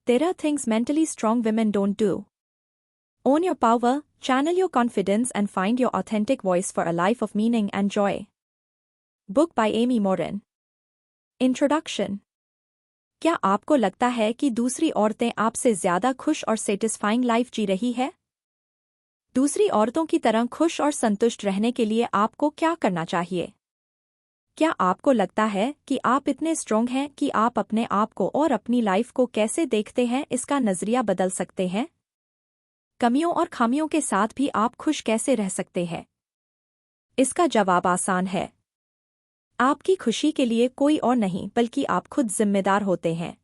There are things mentally strong women don't do. Own your power, channel your confidence and find your authentic voice for a life of meaning and joy. Book by Amy Morin. Introduction. क्या आपको लगता है कि दूसरी औरतें आपसे ज़्यादा खुश और सेटिस्फाइंग लाइफ जी रही है? दूसरी औरतों की तरह खुश और संतुष्ट रहने के लिए आपको क्या करना चाहिए? क्या आपको लगता है कि आप इतने स्ट्रॉन्ग हैं कि आप अपने आप को और अपनी लाइफ को कैसे देखते हैं इसका नज़रिया बदल सकते हैं? कमियों और खामियों के साथ भी आप खुश कैसे रह सकते हैं? इसका जवाब आसान है। आपकी खुशी के लिए कोई और नहीं बल्कि आप खुद जिम्मेदार होते हैं।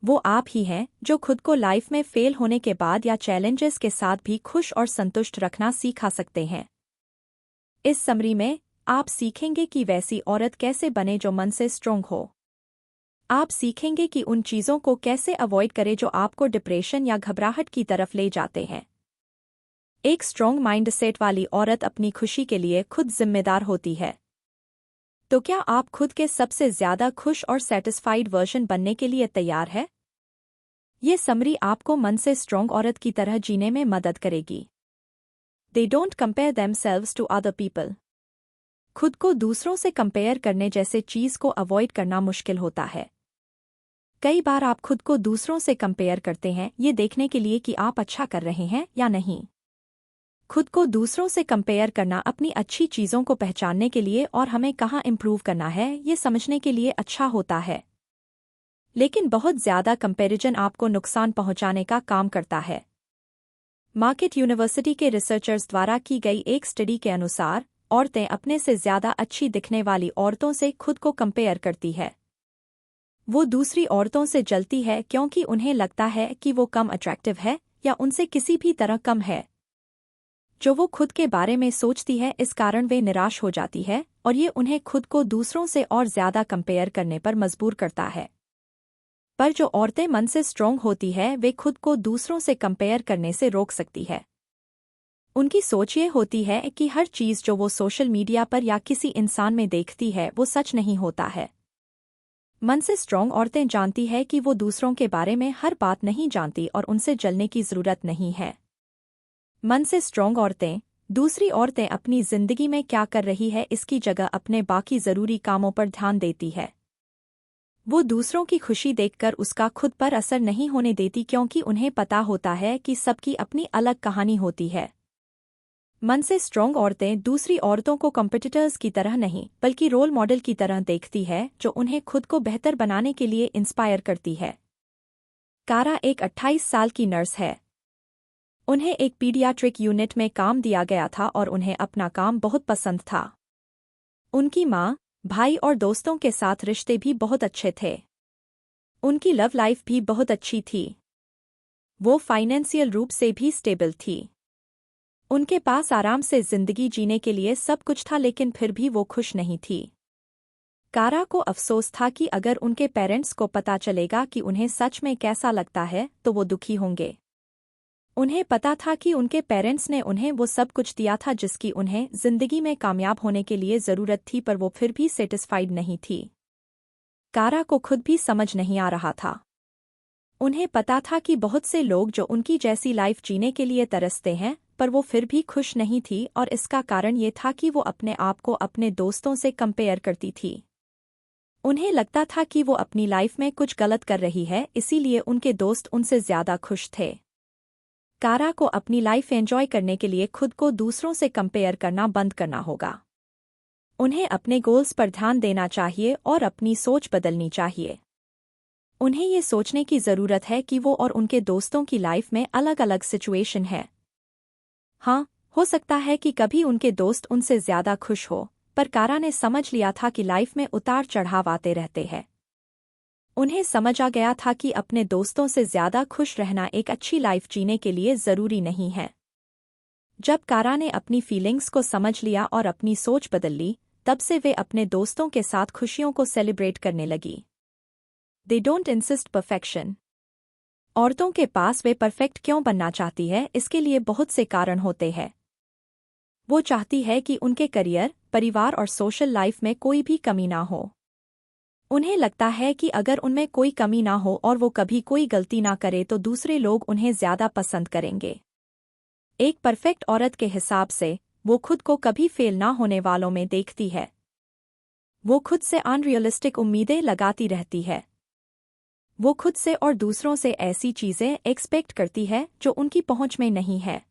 वो आप ही हैं जो खुद को लाइफ में फेल होने के बाद या चैलेंजेस के साथ भी खुश और संतुष्ट रखना सिखा सकते हैं। इस समरी में आप सीखेंगे कि वैसी औरत कैसे बने जो मन से स्ट्रोंग हो। आप सीखेंगे कि उन चीज़ों को कैसे अवॉइड करें जो आपको डिप्रेशन या घबराहट की तरफ ले जाते हैं। एक स्ट्रोंग माइंडसेट वाली औरत अपनी खुशी के लिए खुद जिम्मेदार होती है। तो क्या आप खुद के सबसे ज़्यादा खुश और सैटिस्फाइड वर्जन बनने के लिए तैयार है? ये समरी आपको मन से स्ट्रोंग औरत की तरह जीने में मदद करेगी। They don't compare themselves to other people. खुद को दूसरों से कंपेयर करने जैसे चीज़ को अवॉइड करना मुश्किल होता है। कई बार आप खुद को दूसरों से कंपेयर करते हैं ये देखने के लिए कि आप अच्छा कर रहे हैं या नहीं। खुद को दूसरों से कंपेयर करना अपनी अच्छी चीज़ों को पहचानने के लिए और हमें कहाँ इम्प्रूव करना है ये समझने के लिए अच्छा होता है। लेकिन बहुत ज़्यादा कंपैरिजन आपको नुकसान पहुंचाने का काम करता है। मार्केट यूनिवर्सिटी के रिसर्चर्स द्वारा की गई एक स्टडी के अनुसार औरतें अपने से ज़्यादा अच्छी दिखने वाली औरतों से खुद को कंपेयर करती है। वो दूसरी औरतों से जलती है क्योंकि उन्हें लगता है कि वो कम अट्रैक्टिव है या उनसे किसी भी तरह कम है। जो वो खुद के बारे में सोचती है इस कारण वे निराश हो जाती है और ये उन्हें खुद को दूसरों से और ज़्यादा कंपेयर करने पर मजबूर करता है। पर जो औरतें मन से स्ट्रोंग होती है वे खुद को दूसरों से कंपेयर करने से रोक सकती है। उनकी सोच ये होती है कि हर चीज़ जो वो सोशल मीडिया पर या किसी इंसान में देखती है वो सच नहीं होता है। मन से स्ट्रोंग औरतें जानती है कि वो दूसरों के बारे में हर बात नहीं जानती और उनसे जलने की ज़रूरत नहीं है। मन से स्ट्रोंग औरतें दूसरी औरतें अपनी ज़िंदगी में क्या कर रही है इसकी जगह अपने बाकी ज़रूरी कामों पर ध्यान देती है। वो दूसरों की खुशी देखकर उसका खुद पर असर नहीं होने देती क्योंकि उन्हें पता होता है कि सबकी अपनी अलग कहानी होती है। मन से स्ट्रोंग औरतें दूसरी औरतों को कॉम्पिटिटर्स की तरह नहीं बल्कि रोल मॉडल की तरह देखती है जो उन्हें खुद को बेहतर बनाने के लिए इंस्पायर करती है। कारा एक 28 साल की नर्स है। उन्हें एक पीडियाट्रिक यूनिट में काम दिया गया था और उन्हें अपना काम बहुत पसंद था। उनकी माँ, भाई और दोस्तों के साथ रिश्ते भी बहुत अच्छे थे। उनकी लव लाइफ भी बहुत अच्छी थी। वो फाइनेंशियल रूप से भी स्टेबल थी। उनके पास आराम से जिंदगी जीने के लिए सब कुछ था लेकिन फिर भी वो खुश नहीं थी। कारा को अफसोस था कि अगर उनके पेरेंट्स को पता चलेगा कि उन्हें सच में कैसा लगता है तो वो दुखी होंगे। उन्हें पता था कि उनके पेरेंट्स ने उन्हें वो सब कुछ दिया था जिसकी उन्हें जिंदगी में कामयाब होने के लिए ज़रूरत थी पर वो फिर भी सेटिस्फाइड नहीं थी। कारा को खुद भी समझ नहीं आ रहा था। उन्हें पता था कि बहुत से लोग जो उनकी जैसी लाइफ जीने के लिए तरसते हैं पर वो फिर भी खुश नहीं थी और इसका कारण ये था कि वो अपने आप को अपने दोस्तों से कंपेयर करती थी। उन्हें लगता था कि वो अपनी लाइफ में कुछ गलत कर रही है इसीलिए उनके दोस्त उनसे ज़्यादा खुश थे। कारा को अपनी लाइफ एंजॉय करने के लिए खुद को दूसरों से कंपेयर करना बंद करना होगा। उन्हें अपने गोल्स पर ध्यान देना चाहिए और अपनी सोच बदलनी चाहिए। उन्हें ये सोचने की ज़रूरत है कि वो और उनके दोस्तों की लाइफ में अलग-अलग सिचुएशन है। हाँ, हो सकता है कि कभी उनके दोस्त उनसे ज़्यादा खुश हो, पर कारा ने समझ लिया था कि लाइफ में उतार चढ़ाव आते रहते हैं। उन्हें समझ आ गया था कि अपने दोस्तों से ज़्यादा खुश रहना एक अच्छी लाइफ जीने के लिए ज़रूरी नहीं है। जब कारा ने अपनी फीलिंग्स को समझ लिया और अपनी सोच बदल ली, तब से वे अपने दोस्तों के साथ खुशियों को सेलिब्रेट करने लगी। They don't insist perfection. औरतों के पास वे परफेक्ट क्यों बनना चाहती है इसके लिए बहुत से कारण होते हैं। वो चाहती है कि उनके करियर, परिवार और सोशल लाइफ में कोई भी कमी ना हो। उन्हें लगता है कि अगर उनमें कोई कमी ना हो और वो कभी कोई गलती ना करे तो दूसरे लोग उन्हें ज्यादा पसंद करेंगे। एक परफेक्ट औरत के हिसाब से वो खुद को कभी फेल ना होने वालों में देखती है। वो खुद से अनरियलिस्टिक उम्मीदें लगाती रहती है। वो खुद से और दूसरों से ऐसी चीजें एक्सपेक्ट करती है जो उनकी पहुंच में नहीं है।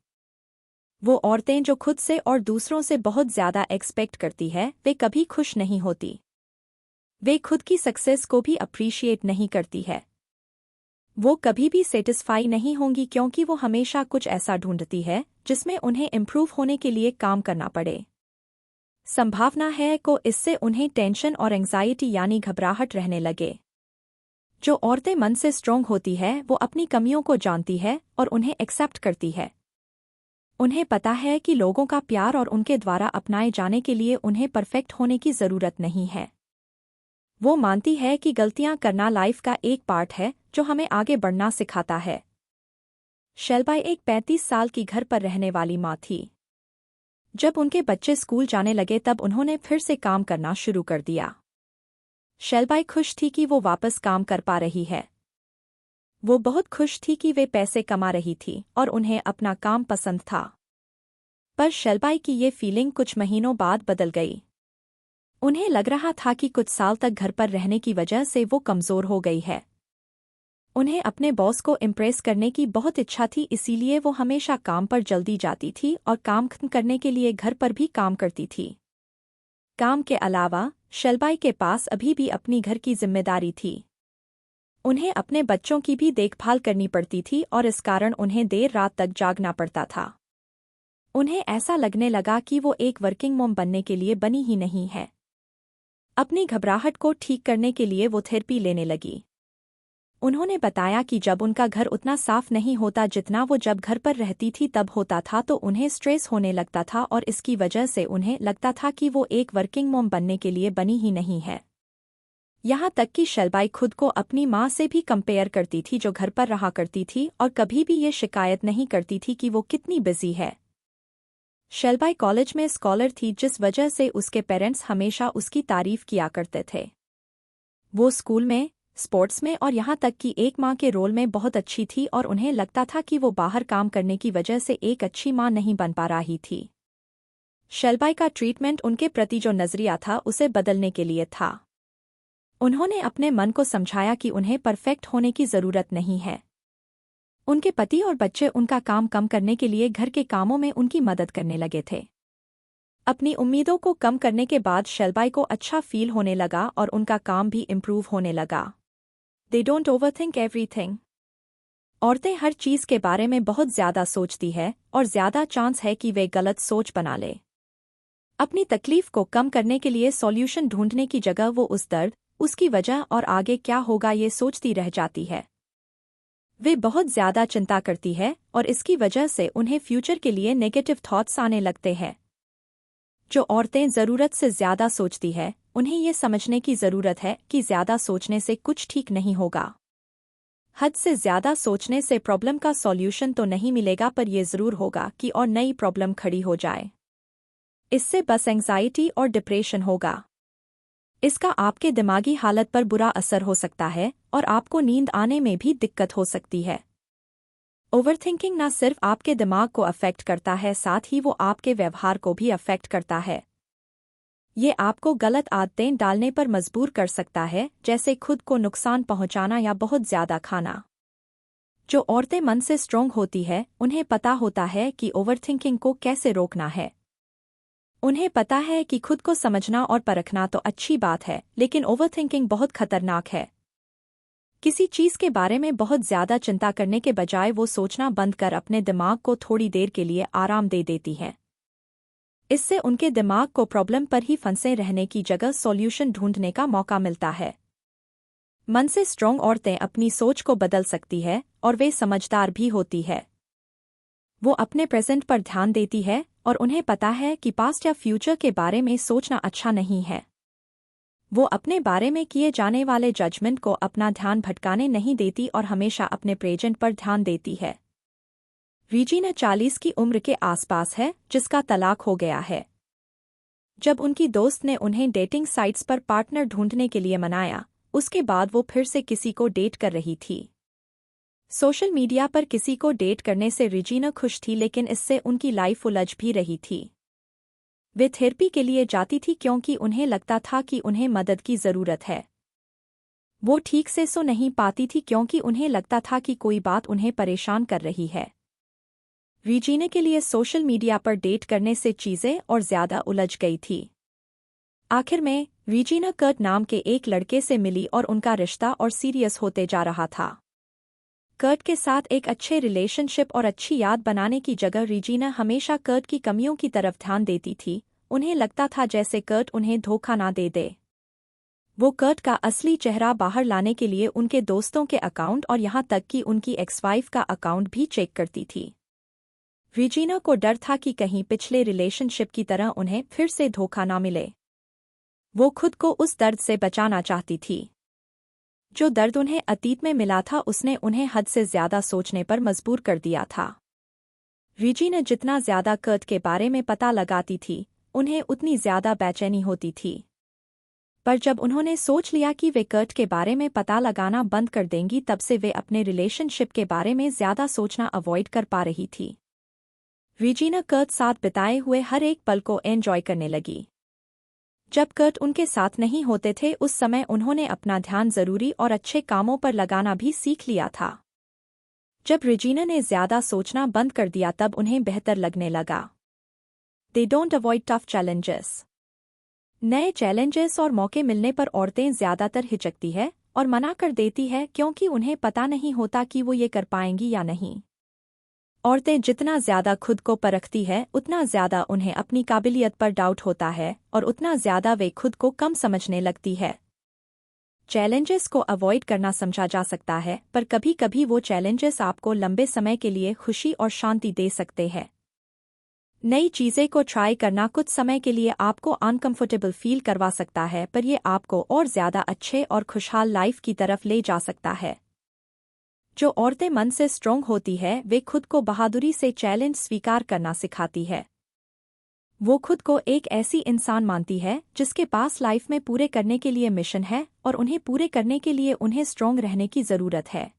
वो औरतें जो खुद से और दूसरों से बहुत ज्यादा एक्सपेक्ट करती है वे कभी खुश नहीं होती। वे खुद की सक्सेस को भी अप्रिशिएट नहीं करती है। वो कभी भी सेटिस्फाई नहीं होंगी क्योंकि वो हमेशा कुछ ऐसा ढूंढती है जिसमें उन्हें इम्प्रूव होने के लिए काम करना पड़े। संभावना है को इससे उन्हें टेंशन और एंग्जाइटी यानी घबराहट रहने लगे। जो औरतें मन से स्ट्रोंग होती है वो अपनी कमियों को जानती है और उन्हें एक्सेप्ट करती है। उन्हें पता है कि लोगों का प्यार और उनके द्वारा अपनाए जाने के लिए उन्हें परफेक्ट होने की जरूरत नहीं है। वो मानती है कि गलतियां करना लाइफ का एक पार्ट है जो हमें आगे बढ़ना सिखाता है। शेल्बाई एक 35 साल की घर पर रहने वाली माँ थी। जब उनके बच्चे स्कूल जाने लगे तब उन्होंने फिर से काम करना शुरू कर दिया। शेल्बाई खुश थी कि वो वापस काम कर पा रही है। वो बहुत खुश थी कि वे पैसे कमा रही थी और उन्हें अपना काम पसंद था। पर शेल्बाई की ये फीलिंग कुछ महीनों बाद बदल गई। उन्हें लग रहा था कि कुछ साल तक घर पर रहने की वजह से वो कमजोर हो गई है। उन्हें अपने बॉस को इम्प्रेस करने की बहुत इच्छा थी, इसीलिए वो हमेशा काम पर जल्दी जाती थी और काम खत्म करने के लिए घर पर भी काम करती थी। काम के अलावा शेल्बाई के पास अभी भी अपनी घर की जिम्मेदारी थी। उन्हें अपने बच्चों की भी देखभाल करनी पड़ती थी और इस कारण उन्हें देर रात तक जागना पड़ता था। उन्हें ऐसा लगने लगा कि वो एक वर्किंग मॉम बनने के लिए बनी ही नहीं है। अपनी घबराहट को ठीक करने के लिए वो थेरेपी लेने लगी। उन्होंने बताया कि जब उनका घर उतना साफ नहीं होता जितना वो जब घर पर रहती थी तब होता था तो उन्हें स्ट्रेस होने लगता था और इसकी वजह से उन्हें लगता था कि वो एक वर्किंग मॉम बनने के लिए बनी ही नहीं है। यहाँ तक कि शेल्बाई खुद को अपनी माँ से भी कंपेयर करती थी जो घर पर रहा करती थी और कभी भी ये शिकायत नहीं करती थी कि वो कितनी बिजी है। शेल्बाई कॉलेज में स्कॉलर थी जिस वजह से उसके पेरेंट्स हमेशा उसकी तारीफ किया करते थे। वो स्कूल में, स्पोर्ट्स में और यहाँ तक कि एक माँ के रोल में बहुत अच्छी थी और उन्हें लगता था कि वो बाहर काम करने की वजह से एक अच्छी माँ नहीं बन पा रही थी। शेल्बाई का ट्रीटमेंट उनके प्रति जो नजरिया था उसे बदलने के लिए था। उन्होंने अपने मन को समझाया कि उन्हें परफेक्ट होने की जरूरत नहीं है। उनके पति और बच्चे उनका काम कम करने के लिए घर के कामों में उनकी मदद करने लगे थे। अपनी उम्मीदों को कम करने के बाद शेल्बाई को अच्छा फील होने लगा और उनका काम भी इम्प्रूव होने लगा। They don't overthink everything. औरतें हर चीज के बारे में बहुत ज्यादा सोचती है और ज्यादा चांस है कि वे गलत सोच बना ले। अपनी तकलीफ को कम करने के लिए सॉल्यूशन ढूंढने की जगह वो उस दर्द, उसकी वजह और आगे क्या होगा ये सोचती रह जाती है। वे बहुत ज्यादा चिंता करती है और इसकी वजह से उन्हें फ्यूचर के लिए नेगेटिव थॉट्स आने लगते हैं। जो औरतें जरूरत से ज्यादा सोचती है उन्हें ये समझने की जरूरत है कि ज्यादा सोचने से कुछ ठीक नहीं होगा। हद से ज्यादा सोचने से प्रॉब्लम का सॉल्यूशन तो नहीं मिलेगा पर यह जरूर होगा कि और नई प्रॉब्लम खड़ी हो जाए। इससे बस एंग्जाइटी और डिप्रेशन होगा। इसका आपके दिमागी हालत पर बुरा असर हो सकता है और आपको नींद आने में भी दिक्कत हो सकती है। ओवरथिंकिंग न सिर्फ आपके दिमाग को अफेक्ट करता है साथ ही वो आपके व्यवहार को भी अफेक्ट करता है। ये आपको गलत आदतें डालने पर मजबूर कर सकता है, जैसे खुद को नुकसान पहुंचाना या बहुत ज्यादा खाना। जो औरतें मन से स्ट्रोंग होती है उन्हें पता होता है कि ओवरथिंकिंग को कैसे रोकना है। उन्हें पता है कि खुद को समझना और परखना तो अच्छी बात है, लेकिन ओवरथिंकिंग बहुत खतरनाक है। किसी चीज के बारे में बहुत ज्यादा चिंता करने के बजाय वो सोचना बंद कर अपने दिमाग को थोड़ी देर के लिए आराम दे देती है। इससे उनके दिमाग को प्रॉब्लम पर ही फंसे रहने की जगह सॉल्यूशन ढूंढने का मौका मिलता है। मन से स्ट्रोंग औरतें अपनी सोच को बदल सकती है और वे समझदार भी होती है। वो अपने प्रेजेंट पर ध्यान देती है और उन्हें पता है कि पास्ट या फ्यूचर के बारे में सोचना अच्छा नहीं है। वो अपने बारे में किए जाने वाले जजमेंट को अपना ध्यान भटकाने नहीं देती और हमेशा अपने प्रेजेंट पर ध्यान देती है। रीजीना 40 की उम्र के आसपास है, जिसका तलाक हो गया है। जब उनकी दोस्त ने उन्हें डेटिंग साइट्स पर पार्टनर ढूंढने के लिए मनाया उसके बाद वो फिर से किसी को डेट कर रही थी। सोशल मीडिया पर किसी को डेट करने से रेजिना खुश थी, लेकिन इससे उनकी लाइफ उलझ भी रही थी। वे थेरेपी के लिए जाती थी क्योंकि उन्हें लगता था कि उन्हें मदद की ज़रूरत है। वो ठीक से सो नहीं पाती थी क्योंकि उन्हें लगता था कि कोई बात उन्हें परेशान कर रही है। रेजिना के लिए सोशल मीडिया पर डेट करने से चीज़ें और ज़्यादा उलझ गई थी। आखिर में रेजिना कर्ट नाम के एक लड़के से मिली और उनका रिश्ता और सीरियस होते जा रहा था। कर्ट के साथ एक अच्छे रिलेशनशिप और अच्छी याद बनाने की जगह रेजिना हमेशा कर्ट की कमियों की तरफ ध्यान देती थी। उन्हें लगता था जैसे कर्ट उन्हें धोखा ना दे दे। वो कर्ट का असली चेहरा बाहर लाने के लिए उनके दोस्तों के अकाउंट और यहाँ तक कि उनकी एक्स-वाइफ का अकाउंट भी चेक करती थी। रेजिना को डर था कि कहीं पिछले रिलेशनशिप की तरह उन्हें फिर से धोखा ना मिले। वो खुद को उस दर्द से बचाना चाहती थी। जो दर्द उन्हें अतीत में मिला था उसने उन्हें हद से ज़्यादा सोचने पर मजबूर कर दिया था। रेजिना जितना ज़्यादा कर्ट के बारे में पता लगाती थी, उन्हें उतनी ज़्यादा बेचैनी होती थी। पर जब उन्होंने सोच लिया कि वे कर्ट के बारे में पता लगाना बंद कर देंगी, तब से वे अपने रिलेशनशिप के बारे में ज़्यादा सोचना अवॉइड कर पा रही थी। रेजिना कर्ट साथ बिताए हुए हर एक पल को एंजॉय करने लगी। जब कर्ट उनके साथ नहीं होते थे उस समय उन्होंने अपना ध्यान ज़रूरी और अच्छे कामों पर लगाना भी सीख लिया था। जब रेजिना ने ज़्यादा सोचना बंद कर दिया तब उन्हें बेहतर लगने लगा। They don't avoid tough challenges. नए चैलेंजेस और मौके मिलने पर औरतें ज़्यादातर हिचकती है और मना कर देती है क्योंकि उन्हें पता नहीं होता कि वो ये कर पाएंगी या नहीं। औरतें जितना ज़्यादा खुद को परखती है उतना ज़्यादा उन्हें अपनी काबिलियत पर डाउट होता है और उतना ज़्यादा वे खुद को कम समझने लगती है। चैलेंजेस को अवॉइड करना समझा जा सकता है, पर कभी-कभी वो चैलेंजेस आपको लंबे समय के लिए खुशी और शांति दे सकते हैं। नई चीज़ें को ट्राई करना कुछ समय के लिए आपको अनकंफर्टेबल फील करवा सकता है, पर यह आपको और ज़्यादा अच्छे और खुशहाल लाइफ की तरफ ले जा सकता है। जो औरतें मन से स्ट्रोंग होती है वे खुद को बहादुरी से चैलेंज स्वीकार करना सिखाती है। वो खुद को एक ऐसी इंसान मानती है जिसके पास लाइफ में पूरे करने के लिए मिशन है और उन्हें पूरे करने के लिए उन्हें स्ट्रोंग रहने की ज़रूरत है।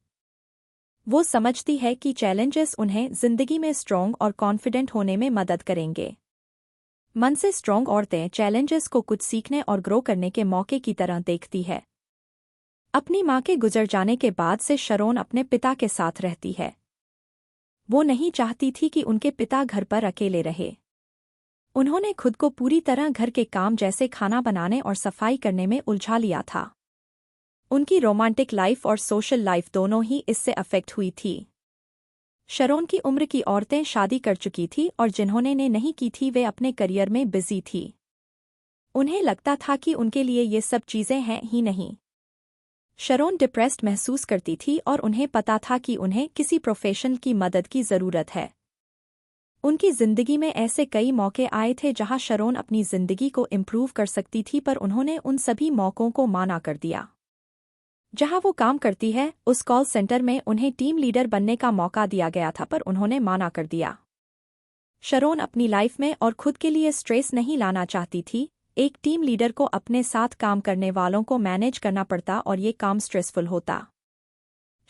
वो समझती है कि चैलेंजेस उन्हें जिंदगी में स्ट्रोंग और कॉन्फिडेंट होने में मदद करेंगे। मन से स्ट्रोंग औरतें चैलेंजेस को कुछ सीखने और ग्रो करने के मौके की तरह देखती है। अपनी मां के गुजर जाने के बाद से शरोन अपने पिता के साथ रहती है। वो नहीं चाहती थी कि उनके पिता घर पर अकेले रहे। उन्होंने खुद को पूरी तरह घर के काम जैसे खाना बनाने और सफाई करने में उलझा लिया था। उनकी रोमांटिक लाइफ और सोशल लाइफ दोनों ही इससे अफेक्ट हुई थी। शरोन की उम्र की औरतें शादी कर चुकी थी और जिन्होंने ने नहीं की थी वे अपने करियर में बिजी थी। उन्हें लगता था कि उनके लिए ये सब चीज़ें हैं ही नहीं। शरोन डिप्रेस्ड महसूस करती थी और उन्हें पता था कि उन्हें किसी प्रोफेशनल की मदद की ज़रूरत है। उनकी ज़िंदगी में ऐसे कई मौके आए थे जहां शरोन अपनी ज़िंदगी को इम्प्रूव कर सकती थी, पर उन्होंने उन सभी मौक़ों को माना कर दिया। जहां वो काम करती है उस कॉल सेंटर में उन्हें टीम लीडर बनने का मौका दिया गया था, पर उन्होंने माना कर दिया। शरोन अपनी लाइफ में और खुद के लिए स्ट्रेस नहीं लाना चाहती थी। एक टीम लीडर को अपने साथ काम करने वालों को मैनेज करना पड़ता और ये काम स्ट्रेसफुल होता।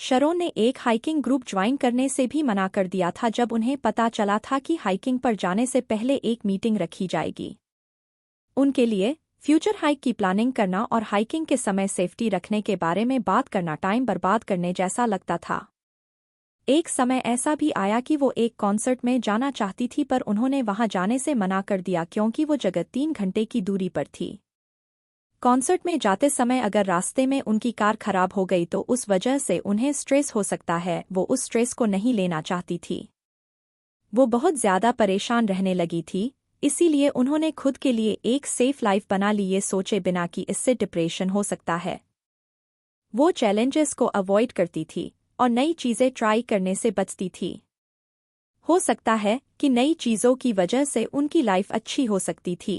शरोन ने एक हाइकिंग ग्रुप ज्वाइन करने से भी मना कर दिया था जब उन्हें पता चला था कि हाइकिंग पर जाने से पहले एक मीटिंग रखी जाएगी। उनके लिए फ्यूचर हाइक की प्लानिंग करना और हाइकिंग के समय सेफ्टी रखने के बारे में बात करना टाइम बर्बाद करने जैसा लगता था। एक समय ऐसा भी आया कि वो एक कॉन्सर्ट में जाना चाहती थी, पर उन्होंने वहां जाने से मना कर दिया क्योंकि वो जगह 3 घंटे की दूरी पर थी। कॉन्सर्ट में जाते समय अगर रास्ते में उनकी कार खराब हो गई तो उस वजह से उन्हें स्ट्रेस हो सकता है। वो उस स्ट्रेस को नहीं लेना चाहती थी। वो बहुत ज़्यादा परेशान रहने लगी थी, इसीलिए उन्होंने खुद के लिए एक सेफ लाइफ बना ली, ये सोचे बिना कि इससे डिप्रेशन हो सकता है। वो चैलेंजेस को अवॉइड करती थी और नई चीज़ें ट्राई करने से बचती थी। हो सकता है कि नई चीज़ों की वजह से उनकी लाइफ अच्छी हो सकती थी।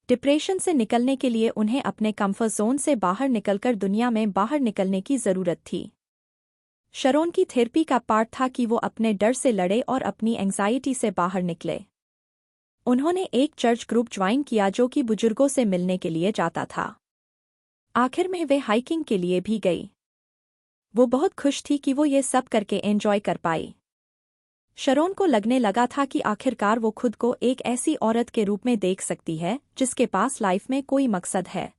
डिप्रेशन से निकलने के लिए उन्हें अपने कंफर्ट जोन से बाहर निकलकर दुनिया में बाहर निकलने की ज़रूरत थी। शरोन की थेरेपी का पार्ट था कि वो अपने डर से लड़े और अपनी एंग्जाइटी से बाहर निकले। उन्होंने एक चर्च ग्रुप ज्वाइन किया जो कि बुजुर्गों से मिलने के लिए जाता था। आखिर में वे हाइकिंग के लिए भी गई। वो बहुत खुश थी कि वो ये सब करके एंजॉय कर पाई। शरोन को लगने लगा था कि आखिरकार वो खुद को एक ऐसी औरत के रूप में देख सकती है जिसके पास लाइफ में कोई मकसद है।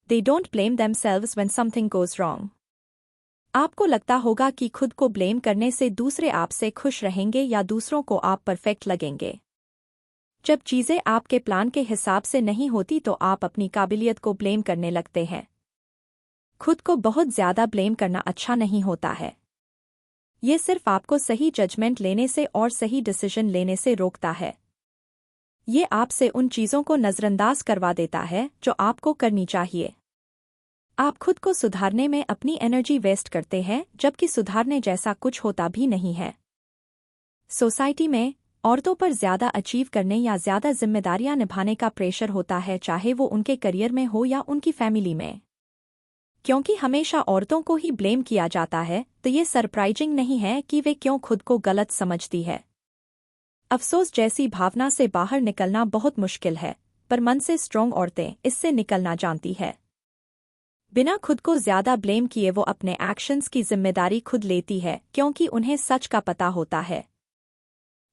They don't blame themselves when something goes wrong. आपको लगता होगा कि खुद को ब्लेम करने से दूसरे आपसे खुश रहेंगे या दूसरों को आप परफेक्ट लगेंगे। जब चीजें आपके प्लान के हिसाब से नहीं होती तो आप अपनी काबिलियत को ब्लेम करने लगते हैं। खुद को बहुत ज्यादा ब्लेम करना अच्छा नहीं होता है। ये सिर्फ आपको सही जजमेंट लेने से और सही डिसीजन लेने से रोकता है। ये आपसे उन चीजों को नजरअंदाज करवा देता है जो आपको करनी चाहिए। आप खुद को सुधारने में अपनी एनर्जी वेस्ट करते हैं जबकि सुधारने जैसा कुछ होता भी नहीं है। सोसाइटी में औरतों पर ज्यादा अचीव करने या ज्यादा जिम्मेदारियां निभाने का प्रेशर होता है, चाहे वो उनके करियर में हो या उनकी फैमिली में। क्योंकि हमेशा औरतों को ही ब्लेम किया जाता है तो ये सरप्राइजिंग नहीं है कि वे क्यों खुद को गलत समझती है। अफसोस जैसी भावना से बाहर निकलना बहुत मुश्किल है, पर मन से स्ट्रॉन्ग औरतें इससे निकलना जानती है। बिना खुद को ज्यादा ब्लेम किए वो अपने एक्शंस की जिम्मेदारी खुद लेती है क्योंकि उन्हें सच का पता होता है।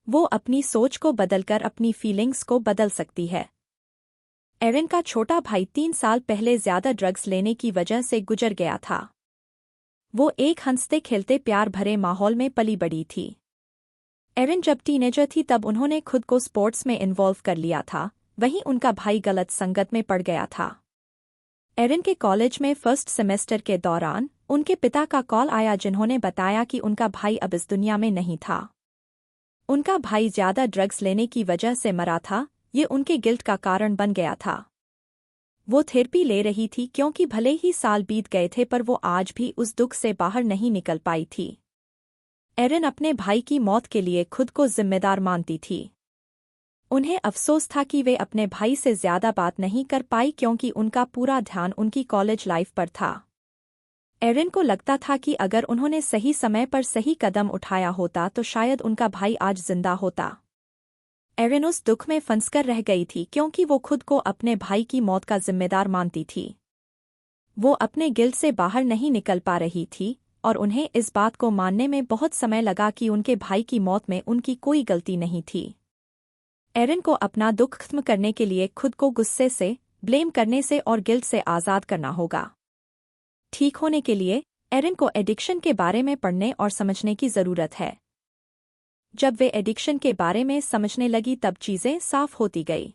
वो अपनी सोच को बदलकर अपनी फीलिंग्स को बदल सकती है। एरिन का छोटा भाई 3 साल पहले ज्यादा ड्रग्स लेने की वजह से गुजर गया था। वो एक हंसते खेलते प्यार भरे माहौल में पली बड़ी थी। एरिन जब टीनेजर थी तब उन्होंने खुद को स्पोर्ट्स में इन्वॉल्व कर लिया था, वहीं उनका भाई गलत संगत में पड़ गया था। एरिन के कॉलेज में फर्स्ट सेमेस्टर के दौरान उनके पिता का कॉल आया जिन्होंने बताया कि उनका भाई अब इस दुनिया में नहीं था। उनका भाई ज्यादा ड्रग्स लेने की वजह से मरा था, ये उनके गिल्ट का कारण बन गया था। वो थेरेपी ले रही थी क्योंकि भले ही साल बीत गए थे पर वो आज भी उस दुख से बाहर नहीं निकल पाई थी। एरिन अपने भाई की मौत के लिए खुद को जिम्मेदार मानती थी। उन्हें अफसोस था कि वे अपने भाई से ज्यादा बात नहीं कर पाई क्योंकि उनका पूरा ध्यान उनकी कॉलेज लाइफ पर था। एरिन को लगता था कि अगर उन्होंने सही समय पर सही कदम उठाया होता तो शायद उनका भाई आज जिंदा होता। एरिन उस दुख में फंसकर रह गई थी क्योंकि वो खुद को अपने भाई की मौत का जिम्मेदार मानती थी। वो अपने गिल्ट से बाहर नहीं निकल पा रही थी और उन्हें इस बात को मानने में बहुत समय लगा कि उनके भाई की मौत में उनकी कोई गलती नहीं थी। एरिन को अपना दुख खत्म करने के लिए खुद को गुस्से से, ब्लेम करने से और गिल्ट से आज़ाद करना होगा। ठीक होने के लिए एरिन को एडिक्शन के बारे में पढ़ने और समझने की ज़रूरत है। जब वे एडिक्शन के बारे में समझने लगी तब चीज़ें साफ होती गई।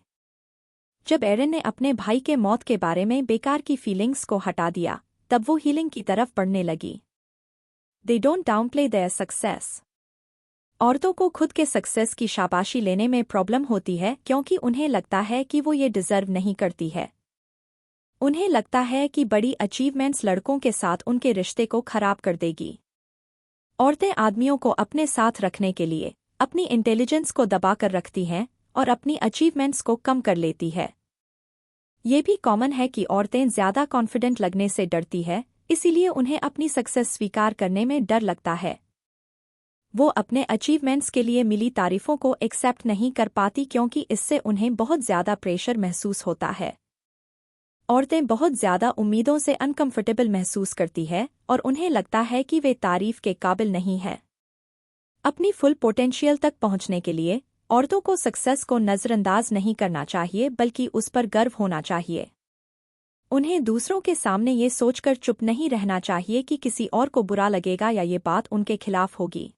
जब एरिन ने अपने भाई के मौत के बारे में बेकार की फीलिंग्स को हटा दिया तब वो हीलिंग की तरफ बढ़ने लगी। They don't downplay their success. औरतों को खुद के सक्सेस की शाबाशी लेने में प्रॉब्लम होती है क्योंकि उन्हें लगता है कि वो ये डिजर्व नहीं करती है। उन्हें लगता है कि बड़ी अचीवमेंट्स लड़कों के साथ उनके रिश्ते को खराब कर देगी। औरतें आदमियों को अपने साथ रखने के लिए अपनी इंटेलिजेंस को दबाकर रखती हैं और अपनी अचीवमेंट्स को कम कर लेती है। ये भी कॉमन है कि औरतें ज्यादा कॉन्फिडेंट लगने से डरती है, इसीलिए उन्हें अपनी सक्सेस स्वीकार करने में डर लगता है। वो अपने अचीवमेंट्स के लिए मिली तारीफों को एक्सेप्ट नहीं कर पाती क्योंकि इससे उन्हें बहुत ज्यादा प्रेशर महसूस होता है। औरतें बहुत ज्यादा उम्मीदों से अनकंफर्टेबल महसूस करती है और उन्हें लगता है कि वे तारीफ के काबिल नहीं है। अपनी फुल पोटेंशियल तक पहुंचने के लिए औरतों को सक्सेस को नजरअंदाज नहीं करना चाहिए बल्कि उस पर गर्व होना चाहिए। उन्हें दूसरों के सामने ये सोचकर चुप नहीं रहना चाहिए कि किसी और को बुरा लगेगा या ये बात उनके खिलाफ होगी।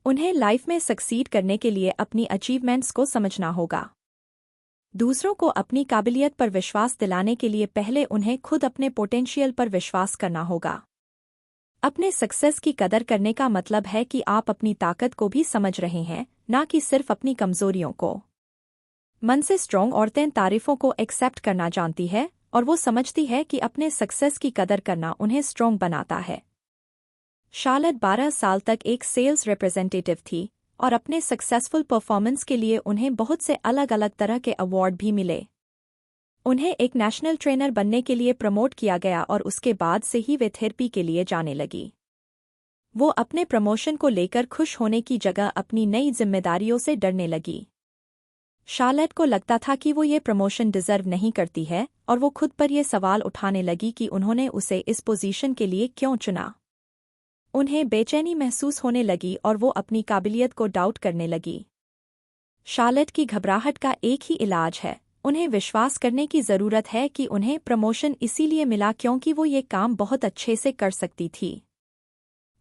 उन्हें लाइफ में सक्सीड करने के लिए अपनी अचीवमेंट्स को समझना होगा। दूसरों को अपनी काबिलियत पर विश्वास दिलाने के लिए पहले उन्हें खुद अपने पोटेंशियल पर विश्वास करना होगा। अपने सक्सेस की कदर करने का मतलब है कि आप अपनी ताकत को भी समझ रहे हैं, ना कि सिर्फ अपनी कमजोरियों को। मन से स्ट्रॉन्ग औरतें तारीफों को एक्सेप्ट करना जानती है और वो समझती है कि अपने सक्सेस की कदर करना उन्हें स्ट्रॉन्ग बनाता है। शार्लेट 12 साल तक एक सेल्स रिप्रेजेंटेटिव थी और अपने सक्सेसफुल परफॉर्मेंस के लिए उन्हें बहुत से अलग अलग तरह के अवार्ड भी मिले। उन्हें एक नेशनल ट्रेनर बनने के लिए प्रमोट किया गया और उसके बाद से ही वे थेरेपी के लिए जाने लगी। वो अपने प्रमोशन को लेकर खुश होने की जगह अपनी नई जिम्मेदारियों से डरने लगी। शार्लेट को लगता था कि वो ये प्रमोशन डिजर्व नहीं करती है और वो खुद पर ये सवाल उठाने लगी कि उन्होंने उसे इस पोजीशन के लिए क्यों चुना। उन्हें बेचैनी महसूस होने लगी और वो अपनी काबिलियत को डाउट करने लगी। शार्लेट की घबराहट का एक ही इलाज है, उन्हें विश्वास करने की ज़रूरत है कि उन्हें प्रमोशन इसीलिए मिला क्योंकि वो ये काम बहुत अच्छे से कर सकती थी।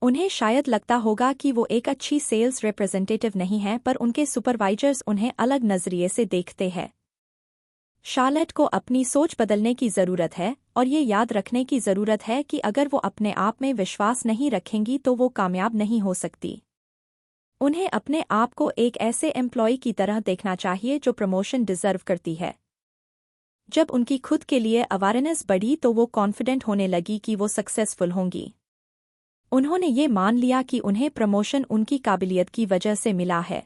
उन्हें शायद लगता होगा कि वो एक अच्छी सेल्स रिप्रेजेंटेटिव नहीं है, पर उनके सुपरवाइजर्स उन्हें अलग नज़रिए से देखते हैं। शार्लेट को अपनी सोच बदलने की ज़रूरत है और ये याद रखने की ज़रूरत है कि अगर वो अपने आप में विश्वास नहीं रखेंगी तो वो कामयाब नहीं हो सकती। उन्हें अपने आप को एक ऐसे एम्प्लॉय की तरह देखना चाहिए जो प्रमोशन डिजर्व करती है। जब उनकी खुद के लिए अवेयरनेस बढ़ी तो वो कॉन्फिडेंट होने लगी कि वो सक्सेसफुल होंगी। उन्होंने ये मान लिया कि उन्हें प्रमोशन उनकी काबिलियत की वजह से मिला है।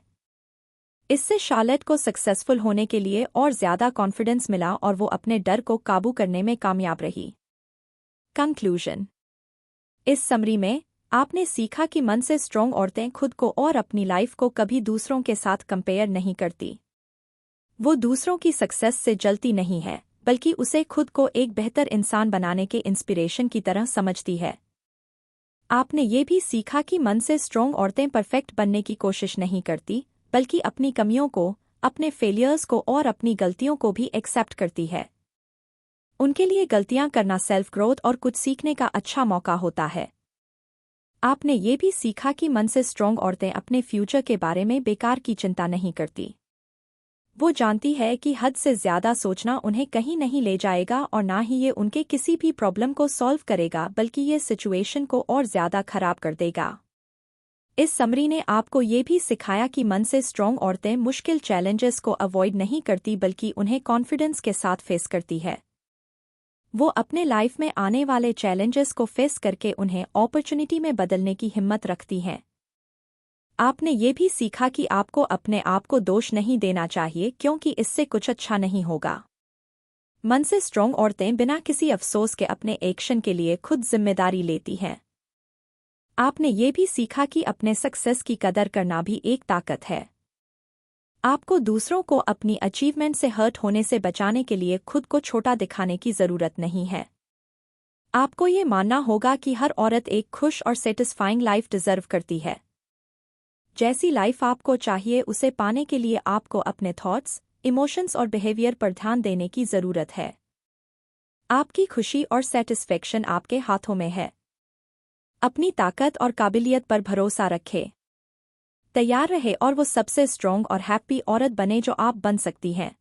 इससे शार्लेट को सक्सेसफुल होने के लिए और ज़्यादा कॉन्फिडेंस मिला और वो अपने डर को काबू करने में कामयाब रही। कंक्लूजन। इस समरी में आपने सीखा कि मन से स्ट्रॉन्ग औरतें खुद को और अपनी लाइफ को कभी दूसरों के साथ कंपेयर नहीं करती। वो दूसरों की सक्सेस से जलती नहीं है, बल्कि उसे खुद को एक बेहतर इंसान बनाने के इंस्पिरेशन की तरह समझती है। आपने ये भी सीखा कि मन से स्ट्रॉन्ग औरतें परफेक्ट बनने की कोशिश नहीं करती, बल्कि अपनी कमियों को, अपने फेलियर्स को और अपनी गलतियों को भी एक्सेप्ट करती है। उनके लिए गलतियां करना सेल्फ ग्रोथ और कुछ सीखने का अच्छा मौका होता है। आपने ये भी सीखा कि मन से स्ट्रॉन्ग औरतें अपने फ्यूचर के बारे में बेकार की चिंता नहीं करती। वो जानती है कि हद से ज़्यादा सोचना उन्हें कहीं नहीं ले जाएगा और ना ही ये उनके किसी भी प्रॉब्लम को सॉल्व करेगा, बल्कि ये सिचुएशन को और ज़्यादा खराब कर देगा। इस समरी ने आपको ये भी सिखाया कि मन से स्ट्रॉन्ग औरतें मुश्किल चैलेंजेस को अवॉइड नहीं करती, बल्कि उन्हें कॉन्फिडेंस के साथ फेस करती है। वो अपने लाइफ में आने वाले चैलेंजेस को फेस करके उन्हें अपॉर्चुनिटी में बदलने की हिम्मत रखती हैं। आपने ये भी सीखा कि आपको अपने आप को दोष नहीं देना चाहिए, क्योंकि इससे कुछ अच्छा नहीं होगा। मन से स्ट्रॉन्ग औरतें बिना किसी अफसोस के अपने एक्शन के लिए खुद जिम्मेदारी लेती हैं। आपने ये भी सीखा कि अपने सक्सेस की कदर करना भी एक ताकत है। आपको दूसरों को अपनी अचीवमेंट से हर्ट होने से बचाने के लिए खुद को छोटा दिखाने की ज़रूरत नहीं है। आपको ये मानना होगा कि हर औरत एक खुश और सेटिस्फाइंग लाइफ डिजर्व करती है। जैसी लाइफ आपको चाहिए उसे पाने के लिए आपको अपने थॉट्स, इमोशंस और बिहेवियर पर ध्यान देने की ज़रूरत है। आपकी खुशी और सेटिस्फेक्शन आपके हाथों में है। अपनी ताकत और काबिलियत पर भरोसा रखें। तैयार रहे और वो सबसे स्ट्रॉन्ग और हैप्पी औरत बने जो आप बन सकती हैं।